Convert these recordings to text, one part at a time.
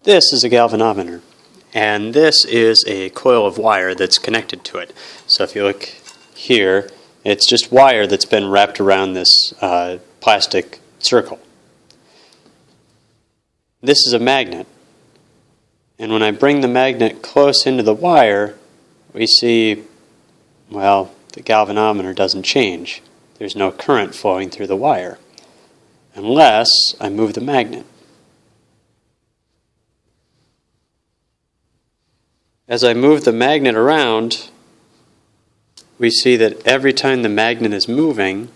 This is a galvanometer, and this is a coil of wire that's connected to it. So if you look here, it's just wire that's been wrapped around this plastic circle. This is a magnet, and when I bring the magnet close into the wire, we see, well, the galvanometer doesn't change. There's no current flowing through the wire unless I move the magnet. As I move the magnet around, we see that every time the magnet is moving,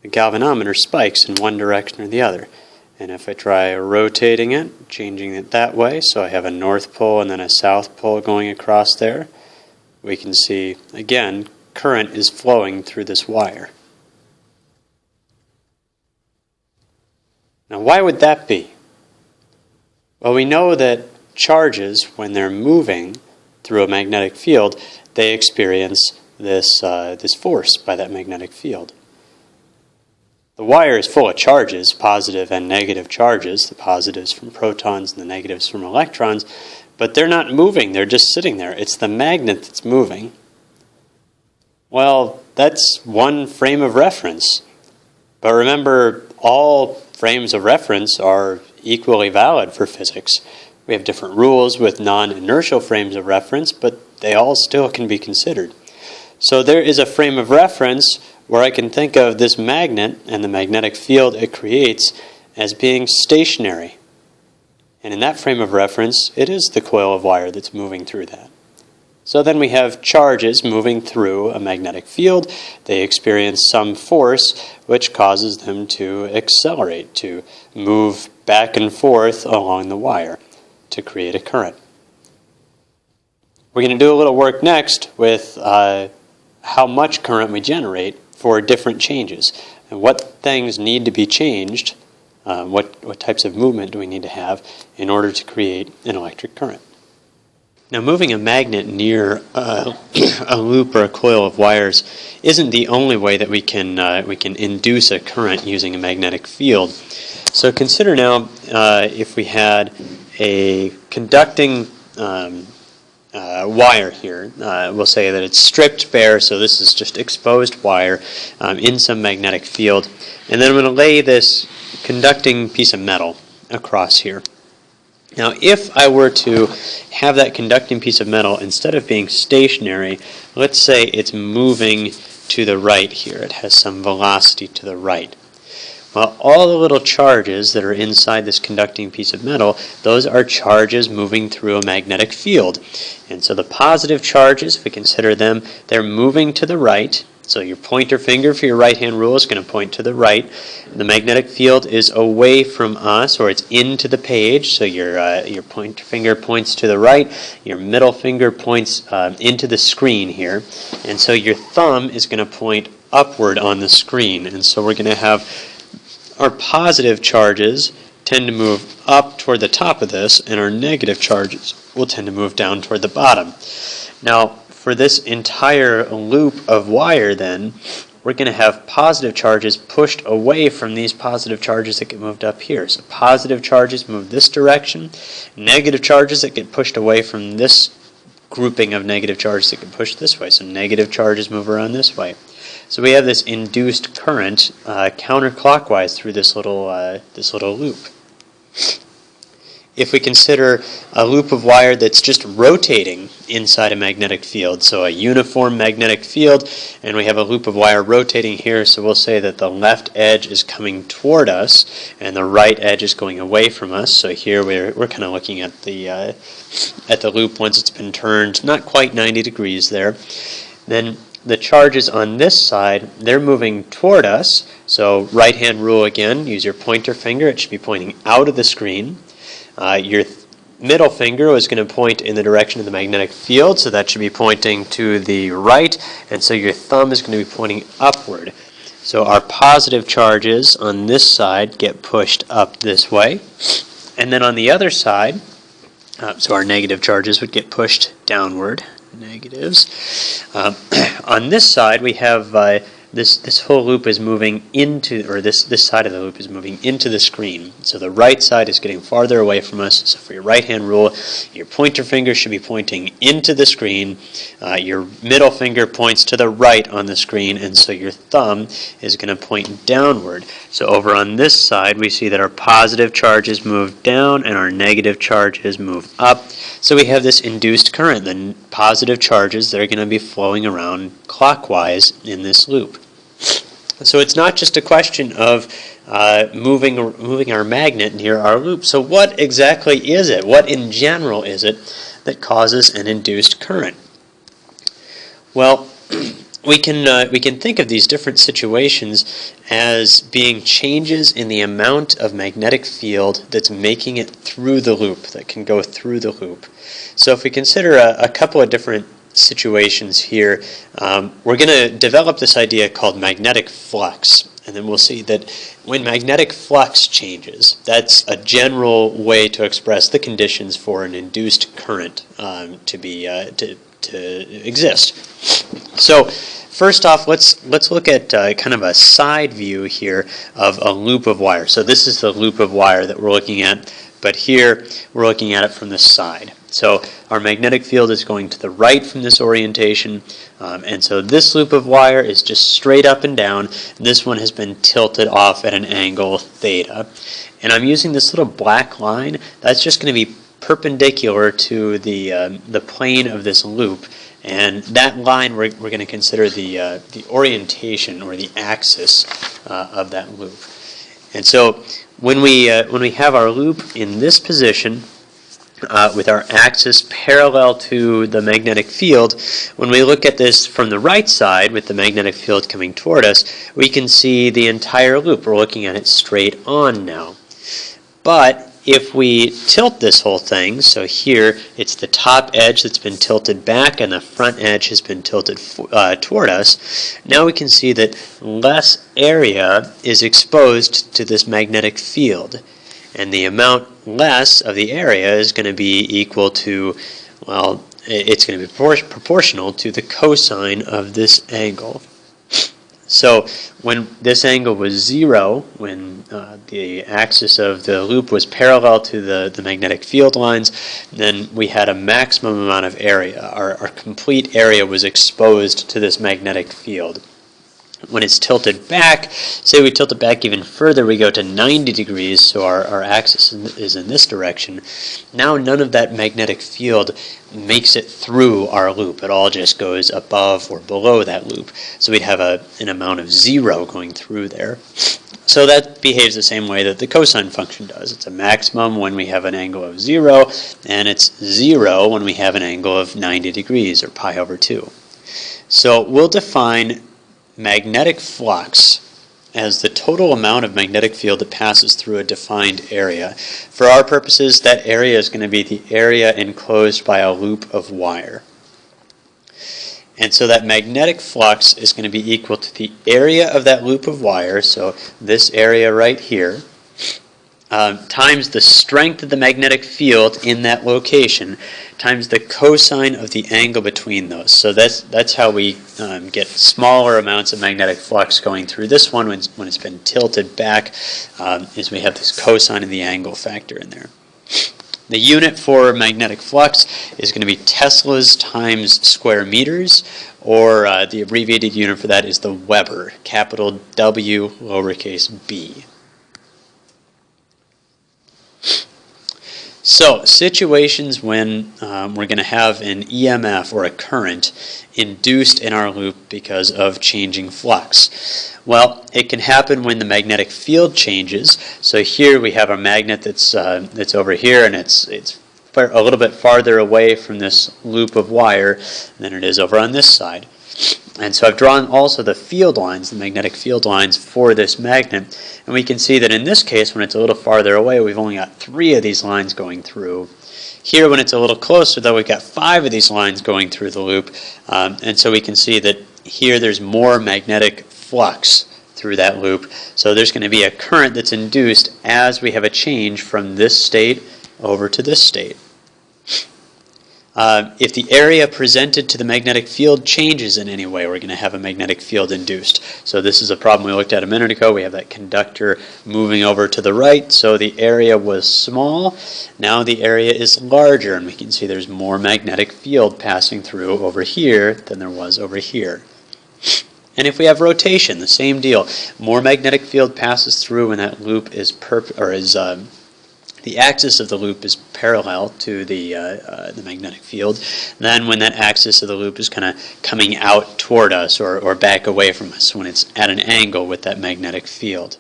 the galvanometer spikes in one direction or the other. And if I try rotating it, changing it that way, so I have a north pole and then a south pole going across there, we can see, again, current is flowing through this wire. Now, why would that be? Well, we know that charges, when they're moving through a magnetic field, they experience this force by that magnetic field. The wire is full of charges, positive and negative charges, the positives from protons and the negatives from electrons, but they're not moving, they're just sitting there. It's the magnet that's moving. Well, that's one frame of reference. But remember, all frames of reference are equally valid for physics. We have different rules with non-inertial frames of reference, but they all still can be considered. So there is a frame of reference where I can think of this magnet and the magnetic field it creates as being stationary. And in that frame of reference, it is the coil of wire that's moving through that. So then we have charges moving through a magnetic field. They experience some force which causes them to accelerate, to move back and forth along the wire to create a current. We're going to do a little work next with how much current we generate for different changes and what things need to be changed, what types of movement do we need to have in order to create an electric current. Now, moving a magnet near a loop or a coil of wires isn't the only way that we can induce a current using a magnetic field. So consider now if we had a conducting wire here. We'll say that it's stripped bare, so this is just exposed wire in some magnetic field. And then I'm going to lay this conducting piece of metal across here. Now, if I were to have that conducting piece of metal, instead of being stationary, let's say it's moving to the right here. It has some velocity to the right. Well, all the little charges that are inside this conducting piece of metal, those are charges moving through a magnetic field. And so the positive charges, if we consider them, they're moving to the right. So your pointer finger for your right-hand rule is going to point to the right. The magnetic field is away from us, or it's into the page. So your pointer finger points to the right. Your middle finger points into the screen here. And so your thumb is going to point upward on the screen. And so we're going to have our positive charges tend to move up toward the top of this, and our negative charges will tend to move down toward the bottom. Now, for this entire loop of wire then, we're going to have positive charges pushed away from these positive charges that get moved up here. So positive charges move this direction, negative charges that get pushed away from this grouping of negative charges that get pushed this way. So negative charges move around this way. So we have this induced current counterclockwise through this little loop. If we consider a loop of wire that's just rotating inside a magnetic field, so a uniform magnetic field, and we have a loop of wire rotating here, so we'll say that the left edge is coming toward us and the right edge is going away from us. So here we're kind of looking at the loop once it's been turned, not quite 90 degrees there. Then the charges on this side, they're moving toward us. So right-hand rule again, use your pointer finger. It should be pointing out of the screen. Your middle finger is going to point in the direction of the magnetic field, so that should be pointing to the right, and so your thumb is going to be pointing upward. So our positive charges on this side get pushed up this way, and then on the other side, so our negative charges would get pushed downward. Negatives. On this side, we have this whole loop is moving into, or this side of the loop is moving into the screen. So the right side is getting farther away from us. So for your right-hand rule, your pointer finger should be pointing into the screen. Your middle finger points to the right on the screen, and so your thumb is going to point downward. So over on this side, we see that our positive charges move down and our negative charges move up. So we have this induced current, the positive charges that are going to be flowing around clockwise in this loop. So it's not just a question of moving our magnet near our loop. So what exactly is it? What in general is it that causes an induced current? Well, we can think of these different situations as being changes in the amount of magnetic field that's making it through the loop, that can go through the loop. So if we consider a couple of different situations here, we're going to develop this idea called magnetic flux. And then we'll see that when magnetic flux changes, that's a general way to express the conditions for an induced current to exist. So first off, let's look at kind of a side view here of a loop of wire. So this is the loop of wire that we're looking at, but here we're looking at it from the side. So our magnetic field is going to the right from this orientation, and so this loop of wire is just straight up and down. This one has been tilted off at an angle theta. And I'm using this little black line. That's just going to be perpendicular to the plane of this loop. And that line we're going to consider the orientation or the axis of that loop. And so when we have our loop in this position, with our axis parallel to the magnetic field, when we look at this from the right side with the magnetic field coming toward us, we can see the entire loop. We're looking at it straight on now. But if we tilt this whole thing, so here it's the top edge that's been tilted back and the front edge has been tilted toward us, now we can see that less area is exposed to this magnetic field. And the amount less of the area is going to be equal to, well, it's going to be proportional to the cosine of this angle. So when this angle was 0, when the axis of the loop was parallel to the magnetic field lines, then we had a maximum amount of area. Our complete area was exposed to this magnetic field. When it's tilted back, say we tilt it back even further, we go to 90 degrees, so our axis is in this direction. Now none of that magnetic field makes it through our loop. It all just goes above or below that loop. So we'd have an amount of 0 going through there. So that behaves the same way that the cosine function does. It's a maximum when we have an angle of 0, and it's 0 when we have an angle of 90 degrees, or pi over 2. So we'll define magnetic flux as the total amount of magnetic field that passes through a defined area. For our purposes, that area is going to be the area enclosed by a loop of wire. And so that magnetic flux is going to be equal to the area of that loop of wire, so this area right here, times the strength of the magnetic field in that location, times the cosine of the angle between those. So that's how we get smaller amounts of magnetic flux going through this one when it's been tilted back, is we have this cosine and the angle factor in there. The unit for magnetic flux is going to be Teslas times square meters, or the abbreviated unit for that is the Weber, capital W, lowercase b. So, situations when we're going to have an EMF or a current induced in our loop because of changing flux. Well, it can happen when the magnetic field changes. So here we have a magnet that's over here, and it's a little bit farther away from this loop of wire than it is over on this side. And so I've drawn also the field lines, the magnetic field lines for this magnet. And we can see that in this case, when it's a little farther away, we've only got 3 of these lines going through. Here, when it's a little closer, though, we've got 5 of these lines going through the loop. And so we can see that here there's more magnetic flux through that loop. So there's going to be a current that's induced as we have a change from this state over to this state. If the area presented to the magnetic field changes in any way, we're going to have a magnetic field induced. So this is a problem we looked at a minute ago. We have that conductor moving over to the right, so the area was small. Now the area is larger, and we can see there's more magnetic field passing through over here than there was over here. And if we have rotation, the same deal. More magnetic field passes through when that loop is the axis of the loop is parallel to the magnetic field. Then when that axis of the loop is kind of coming out toward us or back away from us, when it's at an angle with that magnetic field.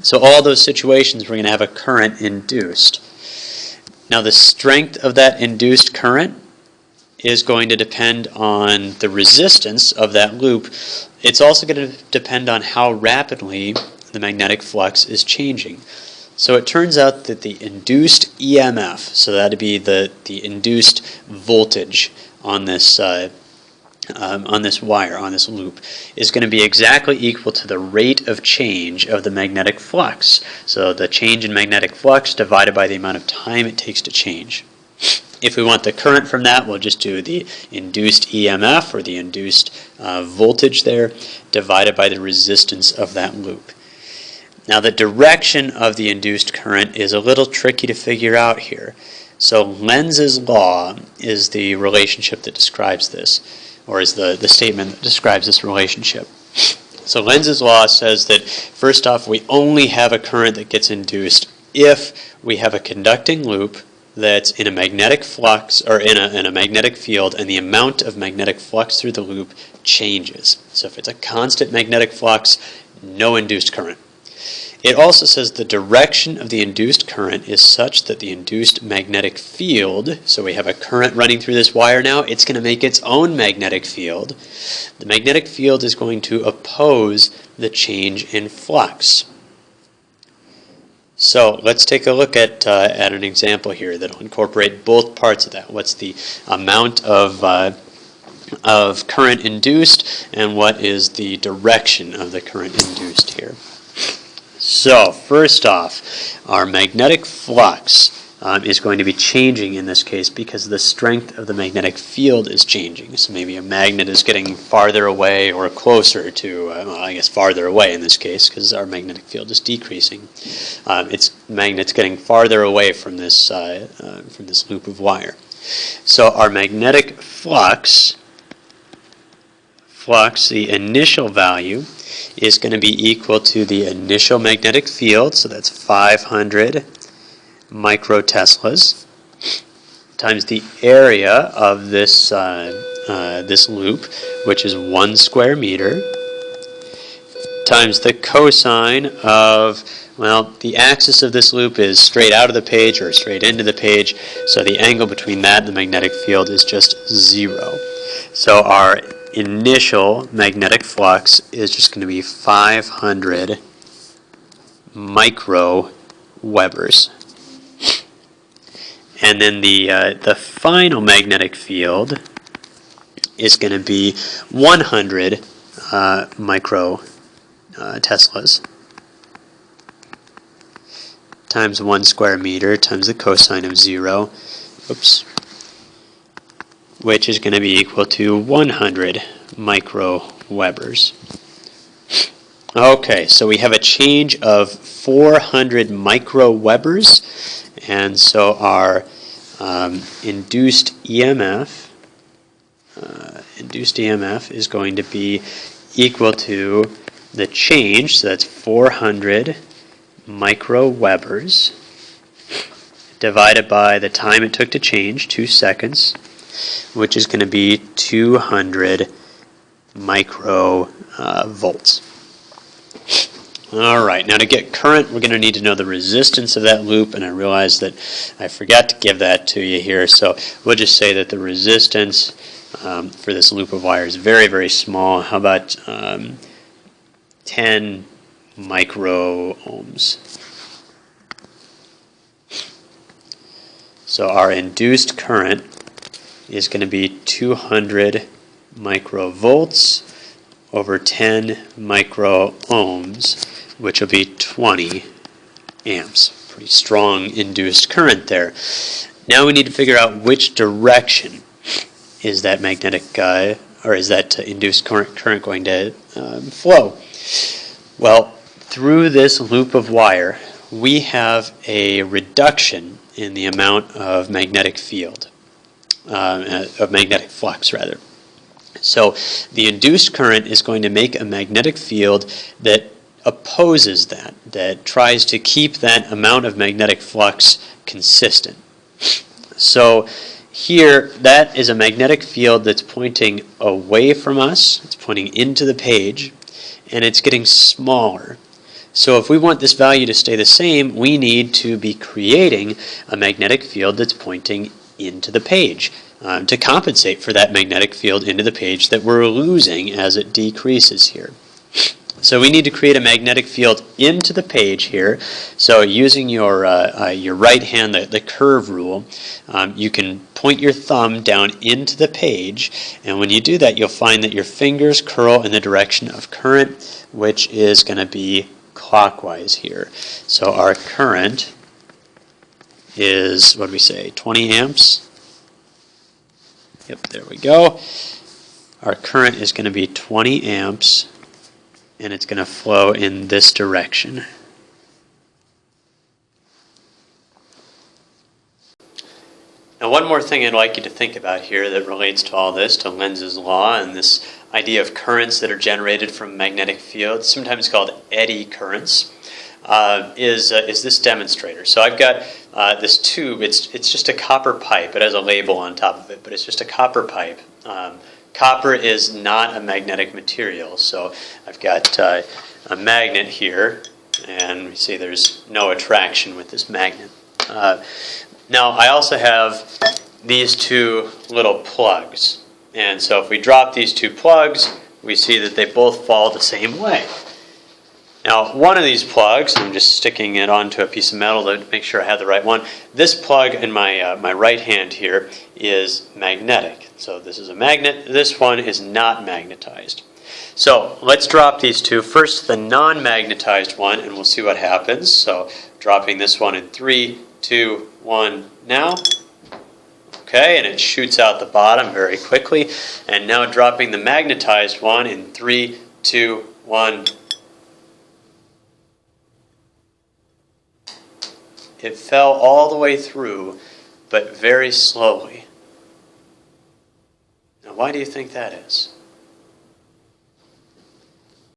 So all those situations we're going to have a current induced. Now the strength of that induced current is going to depend on the resistance of that loop. It's also going to depend on how rapidly the magnetic flux is changing. So it turns out that the induced EMF, so that would be the induced voltage on this wire, on this loop, is going to be exactly equal to the rate of change of the magnetic flux. So the change in magnetic flux divided by the amount of time it takes to change. If we want the current from that, we'll just do the induced EMF, or the induced voltage there, divided by the resistance of that loop. Now the direction of the induced current is a little tricky to figure out here. So Lenz's law is the relationship that describes this, or is the statement that describes this relationship. So Lenz's law says that, first off, we only have a current that gets induced if we have a conducting loop that's in a magnetic flux, or in a magnetic field, and the amount of magnetic flux through the loop changes. So if it's a constant magnetic flux, no induced current. It also says the direction of the induced current is such that the induced magnetic field, so we have a current running through this wire now, it's going to make its own magnetic field. The magnetic field is going to oppose the change in flux. So let's take a look at an example here that will incorporate both parts of that. What's the amount of current induced, and what is the direction of the current induced here? So first off, our magnetic flux is going to be changing in this case because the strength of the magnetic field is changing. So maybe a magnet is getting farther away or closer to, well, I guess farther away in this case because our magnetic field is decreasing. Magnet's getting farther away from this loop of wire. So our magnetic flux, the initial value, is going to be equal to the initial magnetic field, so that's 500 microteslas, times the area of this loop, which is 1 square meter, times the cosine of, well, the axis of this loop is straight out of the page or straight into the page, so the angle between that and the magnetic field is just 0. So our initial magnetic flux is just going to be 500 microwebers. And then the final magnetic field is going to be 100 microteslas times 1 square meter times the cosine of 0. Oops. Which is going to be equal to 100 microwebers. Okay, so we have a change of 400 microwebers, and so our induced EMF is going to be equal to the change, so that's 400 microwebers, divided by the time it took to change, 2 seconds, which is going to be 200 microvolts. All right, now to get current, we're going to need to know the resistance of that loop, and I realize that I forgot to give that to you here, so we'll just say that the resistance for this loop of wire is very, very small. How about 10 microohms? So our induced current is going to be 200 microvolts over 10 microohms, which will be 20 amps. Pretty strong induced current there. Now we need to figure out which direction is that magnetic, or is that induced current going to flow. Well, through this loop of wire, we have a reduction in the amount of magnetic field, of magnetic flux, rather. So the induced current is going to make a magnetic field that opposes that tries to keep that amount of magnetic flux consistent. So here, that is a magnetic field that's pointing away from us, it's pointing into the page, and it's getting smaller. So if we want this value to stay the same, we need to be creating a magnetic field that's pointing into the page to compensate for that magnetic field into the page that we're losing as it decreases here. So we need to create a magnetic field into the page here. So using your right hand, the curve rule, you can point your thumb down into the page, and when you do that, you'll find that your fingers curl in the direction of current, which is going to be clockwise here. So our current is, what do we say, 20 amps? Yep, there we go. Our current is going to be 20 amps. And it's going to flow in this direction. Now, one more thing I'd like you to think about here that relates to all this, to Lenz's law and this idea of currents that are generated from magnetic fields, sometimes called eddy currents, is this demonstrator. So I've got this tube. It's just a copper pipe. It has a label on top of it, but it's just a copper pipe. Copper is not a magnetic material, so I've got a magnet here, and we see there's no attraction with this magnet. Now, I also have these two little plugs, and so if we drop these two plugs, we see that they both fall the same way. Now, one of these plugs, I'm just sticking it onto a piece of metal to make sure I have the right one. This plug in my right hand here is magnetic. So this is a magnet. This one is not magnetized. So let's drop these two. First, the non-magnetized one, and we'll see what happens. So dropping this one in 3, 2, 1, now. Okay, and it shoots out the bottom very quickly. And now dropping the magnetized one in 3, 2, 1. It fell all the way through, but very slowly. Now, why do you think that is?